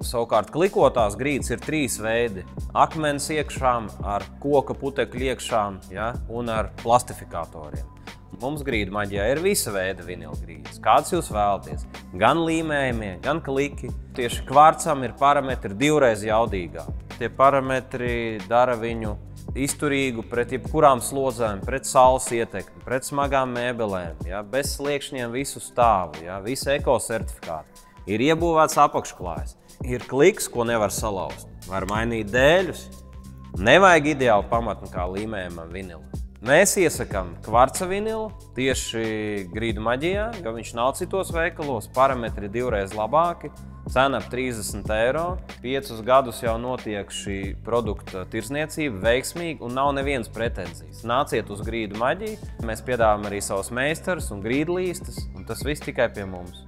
Savukārt klikotās grīdas ir 3 veidi – akmens iekšām, ar koka putekļu iekšām, ja, un ar plastifikatoriem. Mums grīdu maģijā ir visa veida vinila grīdas. Kādas jūs vēlaties? Gan līmējumie, gan kliki. Tieši kvarcam ir parametri 2 reiz jaudīgāk. Tie parametri dara viņu izturīgu pret jebkurām slodzēm, pret saules ietekmi, pret smagām mēbelēm, ja, bez sliekšņiem visu stāvu, ja, visi ekosertifikāti. Ir iebūvēts apakšklājs. Ir kliks, ko nevar salauzt. Var mainīt dēļus. Nevajag ideālu pamatni kā līmējumam vinilu. Mēs iesakām kvarca vinilu tieši grīdu maģijā, jo viņš nav citos veikalos, parametri 2 reiz labāki, cena ap 30 €. 5 gadus jau notiek šī produkta tirdzniecība veiksmīgi un nav nevienas pretenzijas. Nāciet uz grīdu maģiju, mēs piedāvājam arī savus meistarus un grīdlīstes, un tas viss tikai pie mums.